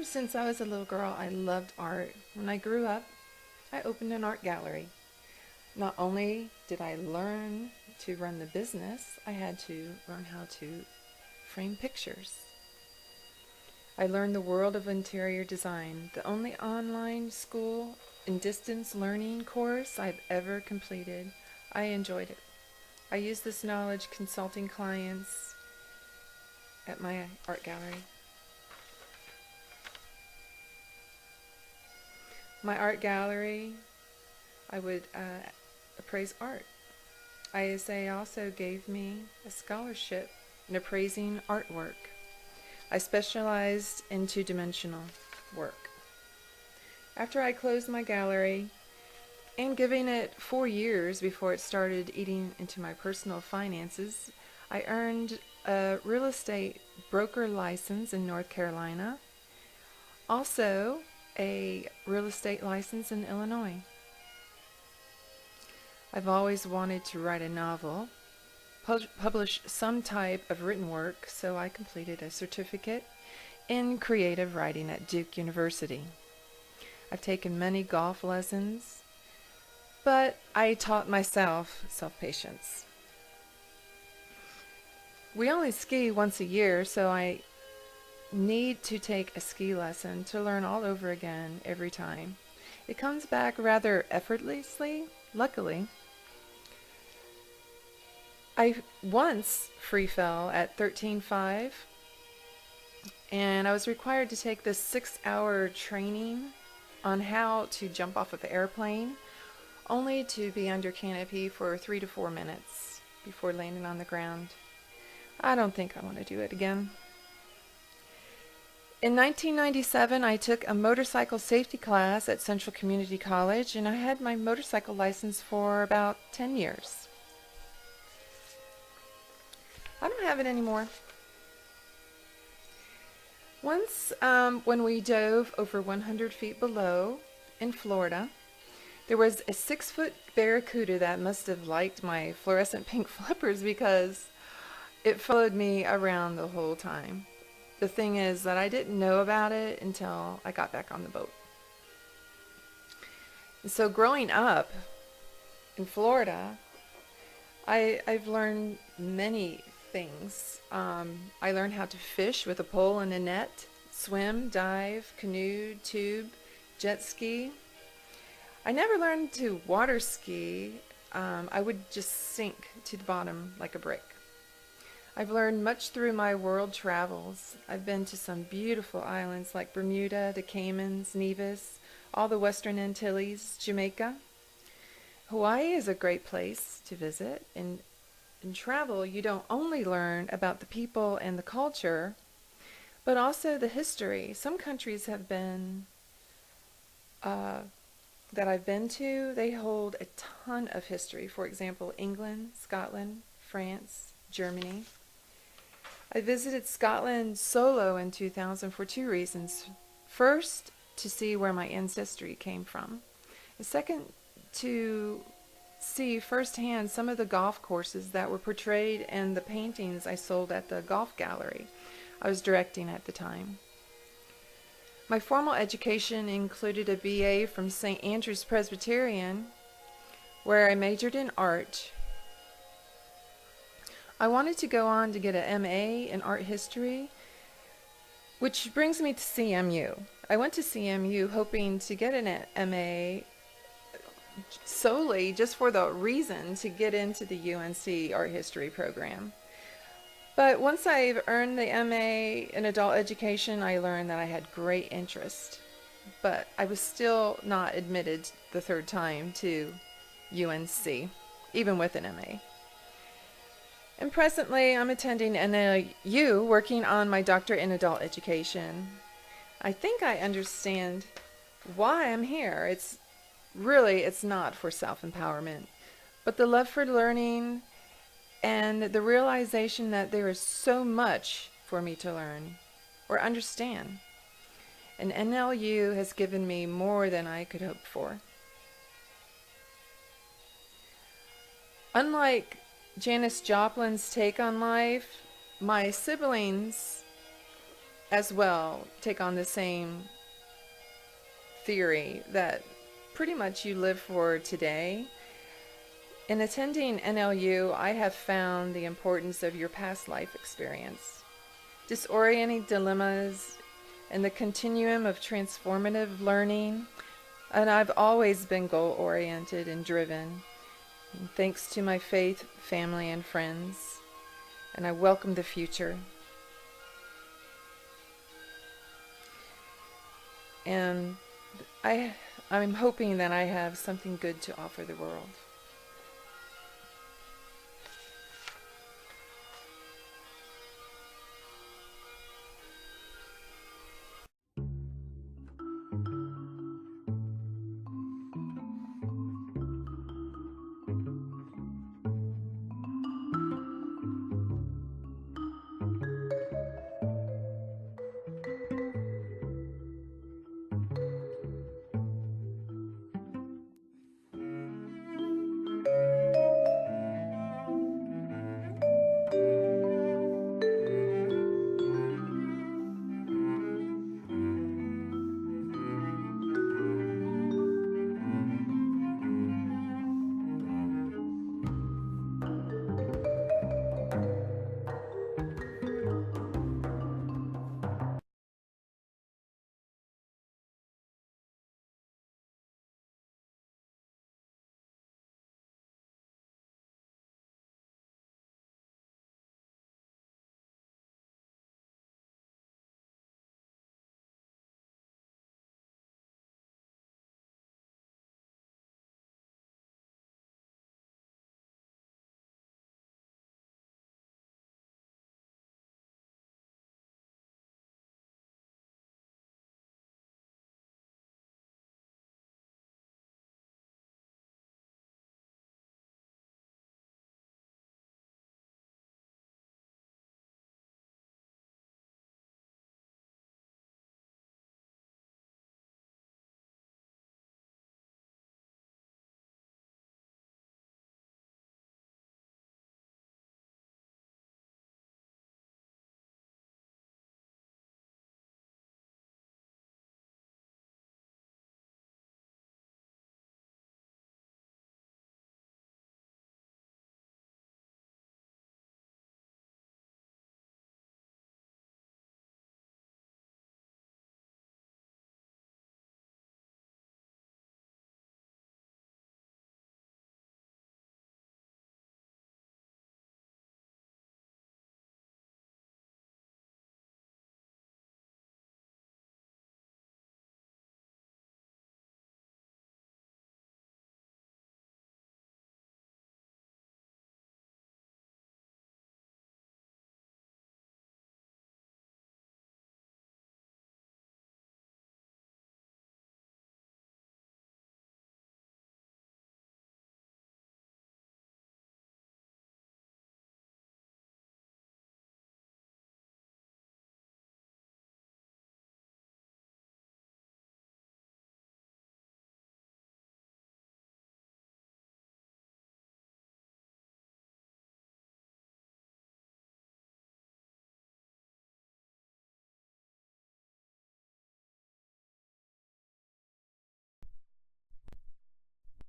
Ever since I was a little girl, I loved art. When I grew up, I opened an art gallery. Not only did I learn to run the business, I had to learn how to frame pictures. I learned the world of interior design, the only online school and distance learning course I've ever completed. I enjoyed it. I used this knowledge consulting clients at my art gallery. My art gallery, I would appraise art. ISA also gave me a scholarship in appraising artwork. I specialized in two-dimensional work. After I closed my gallery, and giving it 4 years before it started eating into my personal finances, I earned a real estate broker license in North Carolina, also a real estate license in Illinois. I've always wanted to write a novel, publish some type of written work, so I completed a certificate in creative writing at Duke University. I've taken many golf lessons, but I taught myself self-patience. We only ski once a year, so I need to take a ski lesson to learn all over again every time. It comes back rather effortlessly, luckily. I once free fell at 13.5, and I was required to take this 6-hour training on how to jump off of the airplane, only to be under canopy for 3 to 4 minutes before landing on the ground. I don't think I want to do it again. In 1997, I took a motorcycle safety class at Central Community College, and I had my motorcycle license for about 10 years. I don't have it anymore. Once, when we dove over 100 feet below in Florida, there was a 6-foot barracuda that must have liked my fluorescent pink flippers because it followed me around the whole time. The thing is that I didn't know about it until I got back on the boat. And so growing up in Florida, I've learned many things. I learned how to fish with a pole and a net, swim, dive, canoe, tube, jet ski. I never learned to water ski. I would just sink to the bottom like a brick. I've learned much through my world travels. I've been to some beautiful islands like Bermuda, the Caymans, Nevis, all the Western Antilles, Jamaica. Hawaii is a great place to visit. In travel, you don't only learn about the people and the culture, but also the history. Some countries have been that I've been to, they hold a ton of history. For example, England, Scotland, France, Germany. I visited Scotland solo in 2000 for 2 reasons. First, to see where my ancestry came from. The second, to see firsthand some of the golf courses that were portrayed in the paintings I sold at the golf gallery I was directing at the time. My formal education included a BA from St. Andrew's Presbyterian, where I majored in art. I wanted to go on to get an MA in art history, which brings me to CMU. I went to CMU hoping to get an MA solely just for the reason to get into the UNC art history program. But once I've earned the MA in adult education, I learned that I had great interest. But I was still not admitted the 3rd time to UNC, even with an MA. And presently, I'm attending NLU, working on my doctorate in adult education. I think I understand why I'm here. It's not for self-empowerment, but the love for learning and the realization that there is so much for me to learn or understand. And NLU has given me more than I could hope for. Unlike Janis Joplin's take on life, my siblings as well take on the same theory that pretty much you live for today. In attending NLU, I have found the importance of your past life experience, disorienting dilemmas, and the continuum of transformative learning. And I've always been goal-oriented and driven, and thanks to my faith, family, and friends. And I welcome the future. And I'm hoping that I have something good to offer the world.